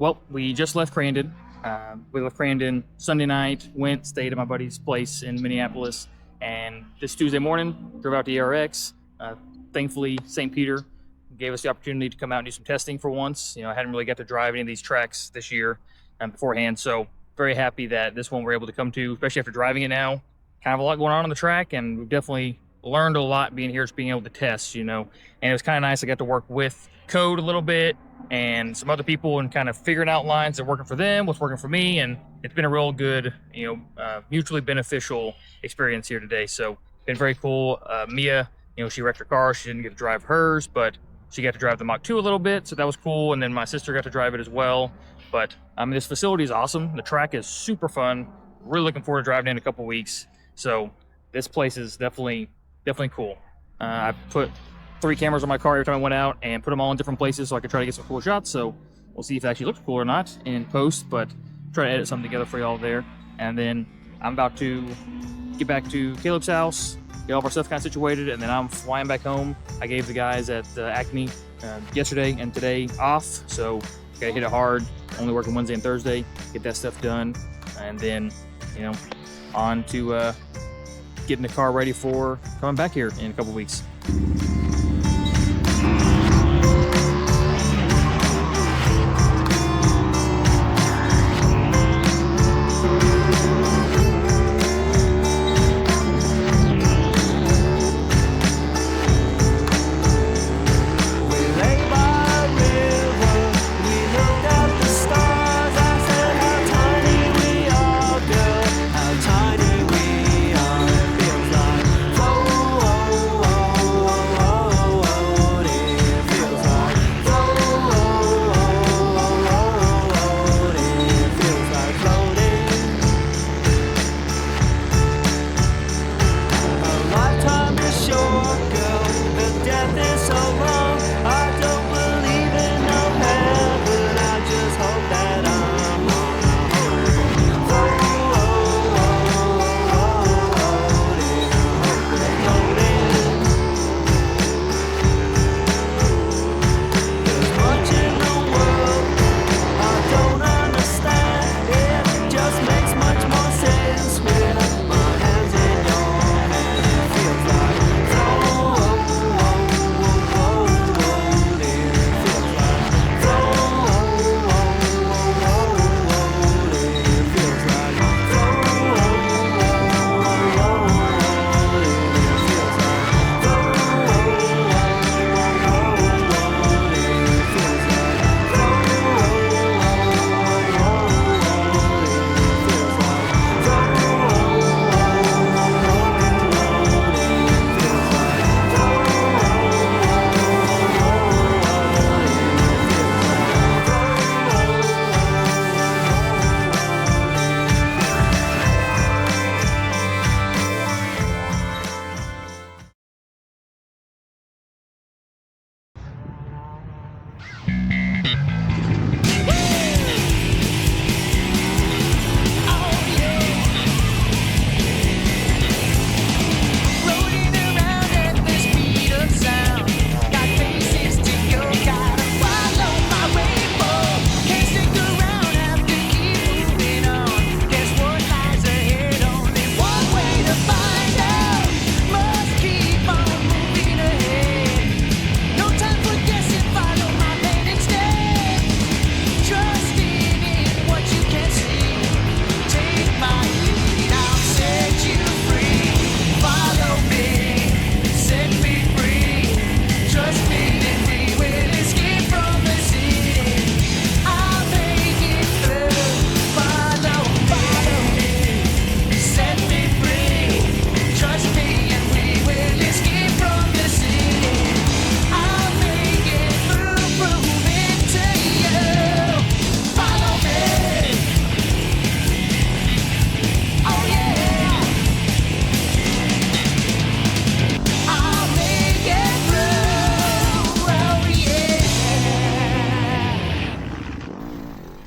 Well, we just left Crandon. We left Crandon Sunday night, stayed at my buddy's place in Minneapolis, and this Tuesday morning, drove out to ERX. Thankfully, St. Peter gave us the opportunity to come out and do some testing for once. I hadn't really got to drive any of these tracks this year beforehand, so very happy that this one we're able to come to, especially after driving it now. Kind of a lot going on the track, and we've definitely learned a lot being here, just being able to test, and it was kind of nice. I got to work with code a little bit and some other people and kind of figuring out lines that are working for them, what's working for me, and it's been a real good, mutually beneficial experience here today. So been very cool. Mia, she wrecked her car. She didn't get to drive hers, but she got to drive the Mach 2 a little bit, so that was cool. And then my sister got to drive it as well. But this facility is awesome. The track is super fun. Really looking forward to driving in a couple weeks. So this place is definitely cool. I put 3 cameras on my car every time I went out and put them all in different places so I could try to get some cool shots. So we'll see if it actually looks cool or not in post, but try to edit something together for y'all there. And then I'm about to get back to Caleb's house, get all of our stuff kind of situated, and then I'm flying back home. I gave the guys at Acme yesterday and today off, so gotta hit it hard. Only working Wednesday and Thursday, get that stuff done, and then on to getting the car ready for coming back here in a couple weeks.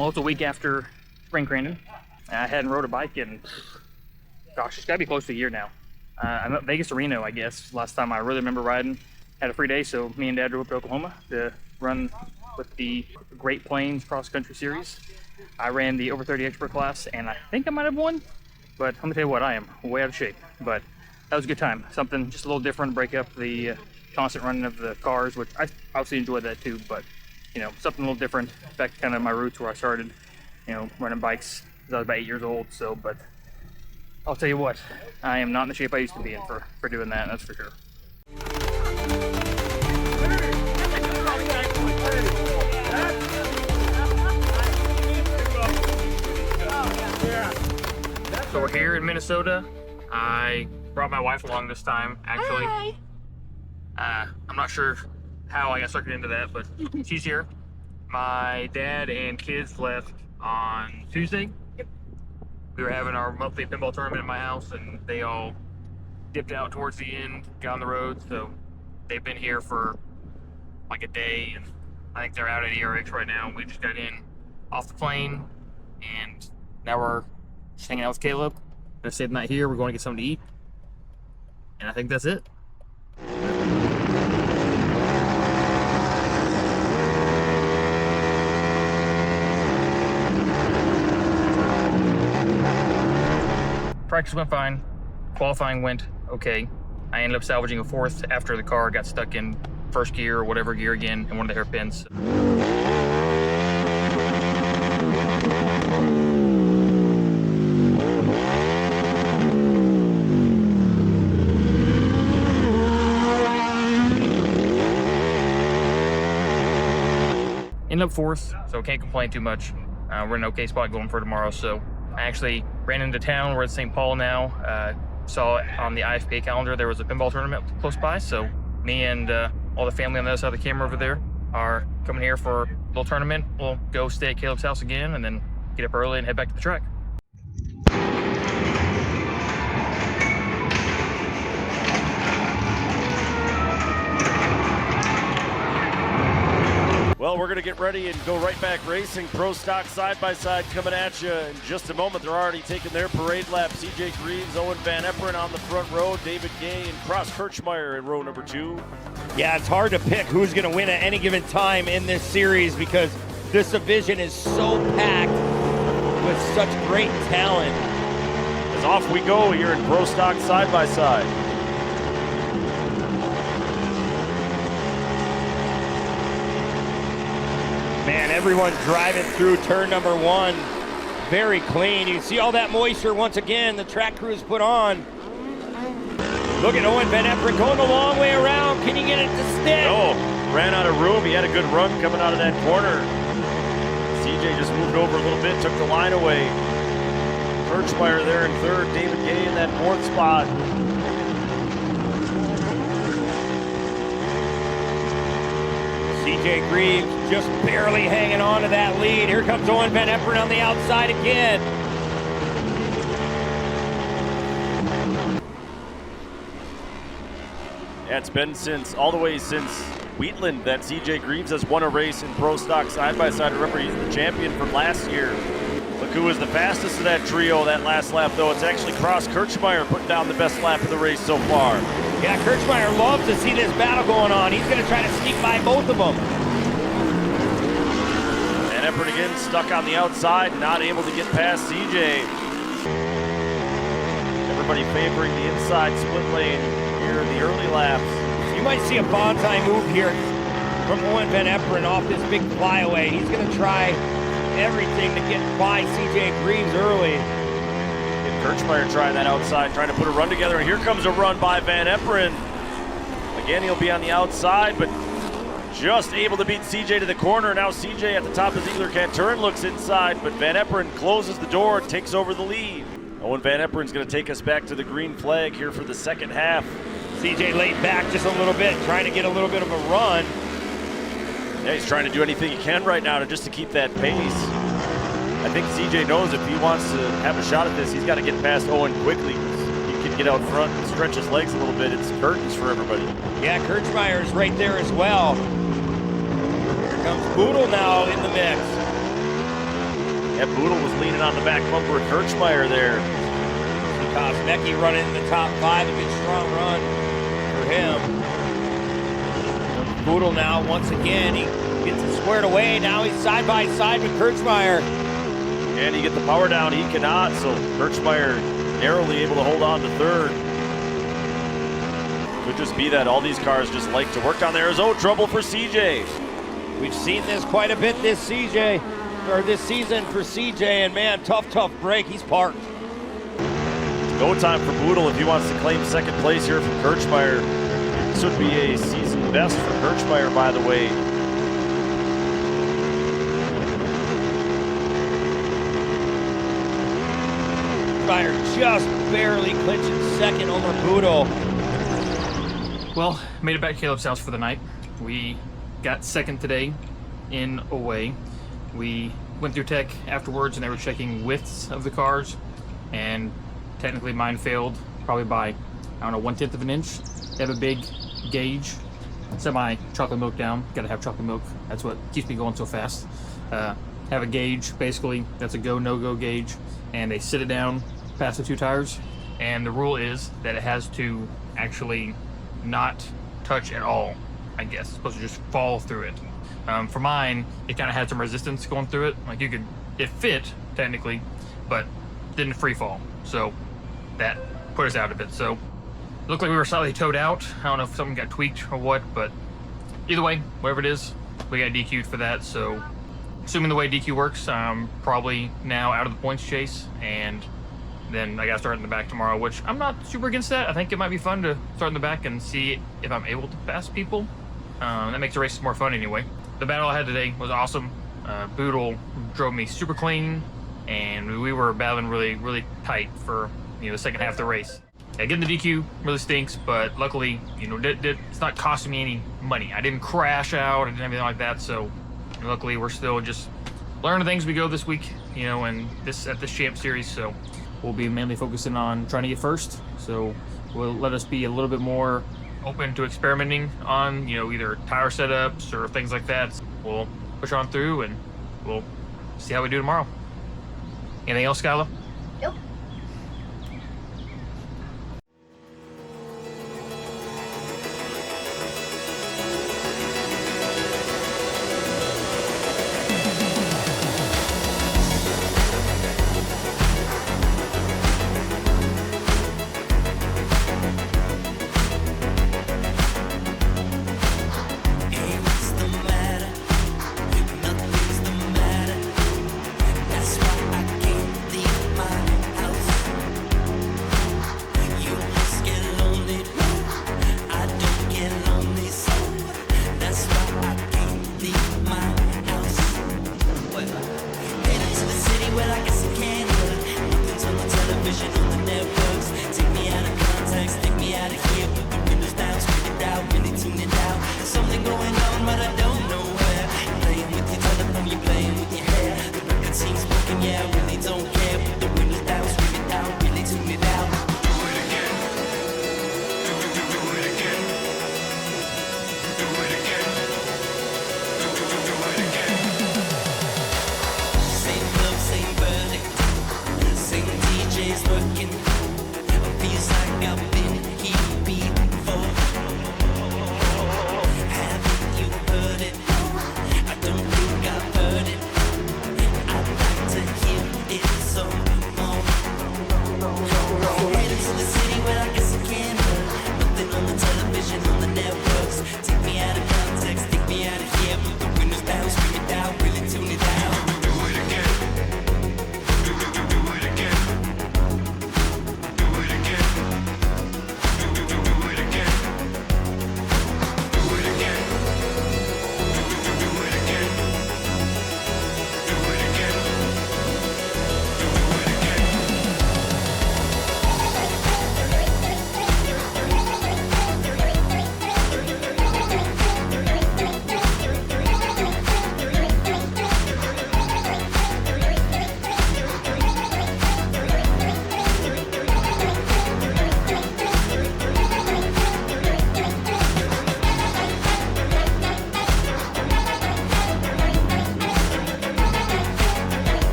Well, it's a week after Spring Crandon. I hadn't rode a bike in, gosh, it's gotta be close to a year now. I'm at Vegas to Reno, I guess. Last time I really remember riding. Had a free day, so me and Dad drove up to Oklahoma to run with the Great Plains Cross Country Series. I ran the over 30 expert class, and I think I might have won, but I'm gonna tell you what, I am way out of shape. But that was a good time. Something just a little different, break up the constant running of the cars, which I obviously enjoyed that too, but you know, something a little different. Back to kind of my roots where I started, you know, running bikes because I was about 8 years old. So, but I'll tell you what, I am not in the shape I used to be in for doing that, that's for sure. So we're here in Minnesota. I brought my wife along this time, actually. Hi. I'm not sure how I got sucked into that, but she's here. My dad and kids left on Tuesday. Yep. We were having our monthly pinball tournament at my house, and they all dipped out towards the end, got on the road, so they've been here for like a day, and I think they're out at ERX right now. We just got in off the plane, and now we're just hanging out with Caleb. Gonna stay the night here. We're going to get something to eat, and I think that's it. Practice went fine. Qualifying went okay. I ended up salvaging a 4th after the car got stuck in first gear or whatever gear again in one of the hairpins. Ended up 4th, so can't complain too much. We're in an okay spot going for tomorrow, so I actually ran into town. We're at St. Paul now. Saw on the IFPA calendar there was a pinball tournament close by, so me and all the family on the other side of the camera over there are coming here for a little tournament. We'll go stay at Caleb's house again and then get up early and head back to the track. Well, we're going to get ready and go right back racing. Pro Stock side-by-side coming at you in just a moment. They're already taking their parade lap. CJ Greaves, Owen Van Eperen on the front row, David Gay and Cross Kirchmeier in row number 2. Yeah, it's hard to pick who's going to win at any given time in this series because this division is so packed with such great talent. As off we go here in Pro Stock side-by-side. Man, everyone's driving through turn number 1 very clean. You see all that moisture once again the track crews put on. Look at Owen Van Eperen going a long way around. Can he get it to stick? No, ran out of room. He had a good run coming out of that corner. CJ just moved over a little bit, took the line away. Kirchmeier there in 3rd, David Gay in that 4th spot. CJ Greaves just barely hanging on to that lead. Here comes Owen Van Eperen on the outside again. Yeah, it's been all the way since Wheatland that CJ Greaves has won a race in Pro Stock side-by-side. Remember, he's the champion from last year. Look who was the fastest of that trio that last lap, though. It's actually Cross Kirchmeier putting down the best lap of the race so far. Yeah, Kirchmeier loves to see this battle going on. He's going to try to sneak by both of them. And Eperen again stuck on the outside, not able to get past CJ. Everybody favoring the inside split lane here in the early laps. You might see a bonsai move here from Owen Van Eperen off this big flyaway. He's going to try everything to get by CJ Greaves early. And Kirchmeier trying that outside, trying to put a run together, and here comes a run by Van Eperen. Again, he'll be on the outside, but just able to beat CJ to the corner. Now CJ at the top of Ziegler can't turn, looks inside, but Van Eperen closes the door and takes over the lead. Owen Van Eperen's going to take us back to the green flag here for the second half. CJ laid back just a little bit, trying to get a little bit of a run. Yeah, he's trying to do anything he can right now just to keep that pace. I think CJ knows if he wants to have a shot at this, he's got to get past Owen quickly. He can get out front and stretch his legs a little bit. It's curtains for everybody. Yeah, Kirchmeier's right there as well. Here comes Boodle now in the mix. Yeah, Boodle was leaning on the back bumper of Kirchmeier there. Kosmecki running in the top 5, a good strong run for him. Boodle now, once again, he Gets it squared away. Now he's side by side with Kirchmeier. Can he get the power down? He cannot, so Kirchmeier narrowly able to hold on to third. Could just be that all these cars just like to work down there. Oh, trouble for CJ. We've seen this quite a bit this season for CJ, and man, tough break. He's parked. Go time for Boodle if he wants to claim second place here from Kirchmeier. This would be a season best for Kirchmeier, by the way. Kirchmeier just barely clinching second over Boodle. Well, made it back to Caleb's house for the night. We got second today in away. We went through tech afterwards and they were checking widths of the cars, and technically mine failed probably by, I don't know, 1/10 of an inch. They have a big gauge. Set my chocolate milk down. Gotta have chocolate milk. That's what keeps me going so fast. Have a gauge, basically, that's a go, no-go gauge, and they sit it down past the two tires, and the rule is that it has to actually not touch at all, I guess. It's supposed to just fall through it. For mine, it kind of had some resistance going through it. Like it fit, technically, but didn't free fall. So that put us out a bit. So it looked like we were slightly towed out. I don't know if something got tweaked or what, but either way, whatever it is, we got DQ'd for that. So assuming the way DQ works, I'm probably now out of the points chase, and then I got to start in the back tomorrow, which I'm not super against that. I think it might be fun to start in the back and see if I'm able to pass people. That makes the races more fun anyway. The battle I had today was awesome. Boodle drove me super clean, and we were battling really tight for the second half of the race. Yeah, getting the DQ really stinks, but luckily, it's not costing me any money. I didn't crash out, I didn't have anything like that, so luckily we're still just learning things as we go this week, and at this Champ Series, so we'll be mainly focusing on trying to get first. So will let us be a little bit more open to experimenting on, either tire setups or things like that. We'll push on through and we'll see how we do tomorrow. Anything else, Skyla? Nope. That's why I gave the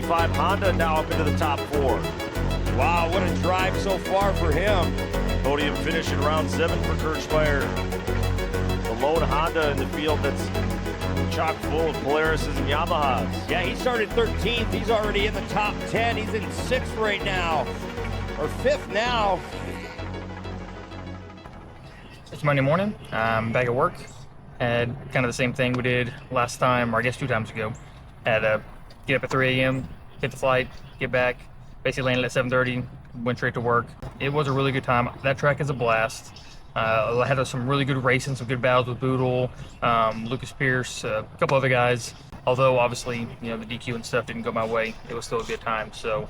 95 Honda now up into the top 4. Wow, what a drive so far for him. Podium finish in round 7 for Kirchmeier. The lone Honda in the field that's chock full of Polaris and Yamahas. Yeah, he started 13th. He's already in the top 10. He's in 6th right now, or 5th now. It's Monday morning. I'm back at work. Had kind of the same thing we did last time, or I guess 2 times ago. Had to get up at 3 a.m., hit the flight, get back. Basically landed at 7:30, went straight to work. It was a really good time. That track is a blast. I had some really good racing, some good battles with Boodle, Lucas Pierce, a couple other guys. Although obviously, you know, the DQ and stuff didn't go my way, it was still a good time. So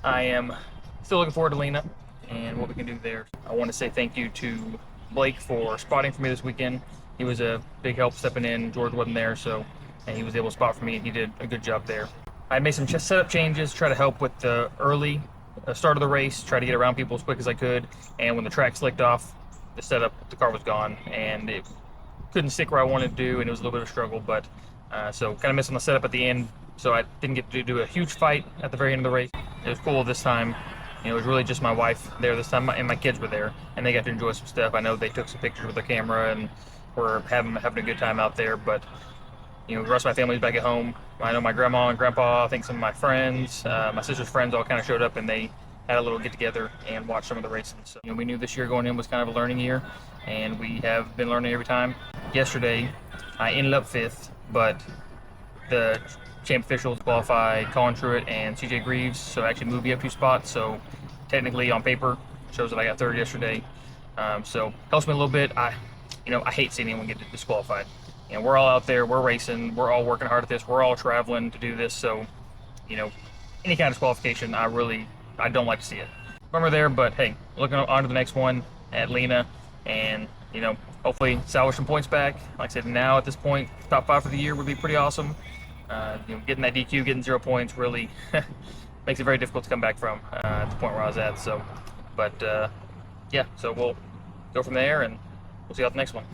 I am still looking forward to Lena and what we can do there. I want to say thank you to Blake for spotting for me this weekend. He was a big help stepping in. George wasn't there, so and he was able to spot for me, and he did a good job there. I made some setup changes, try to help with the early start of the race, try to get around people as quick as I could. And when the track slicked off, the setup, the car was gone, and it couldn't stick where I wanted to do, and it was a little bit of a struggle. But so kind of missing the setup at the end, so I didn't get to do a huge fight at the very end of the race. It was cool this time. You know, it was really just my wife there this time, and my kids were there, and they got to enjoy some stuff. I know they took some pictures with their camera and were having a good time out there. But you know, the rest of my family's back at home. I know my grandma and grandpa, I think some of my friends, my sister's friends all kind of showed up, and they had a little get together and watched some of the racing. So, you know, we knew this year going in was kind of a learning year, and we have been learning every time. Yesterday, I ended up 5th, but the champ officials qualified Colin Truitt and CJ Greaves, so actually moved me up 2 spots. So technically on paper, shows that I got 3rd yesterday. So helps me a little bit. I hate seeing anyone get disqualified. You know, we're all out there, we're racing, we're all working hard at this, we're all traveling to do this. So, you know, any kind of disqualification, I don't like to see it. Bummer there, but hey, looking on to the next one at Lena, and you know, hopefully salvage some points back. Like I said, now at this point, top 5 for the year would be pretty awesome. You know, getting that DQ, getting 0 points really makes it very difficult to come back from at the point where I was at. So, but yeah, so we'll go from there, and we'll see you out the next one.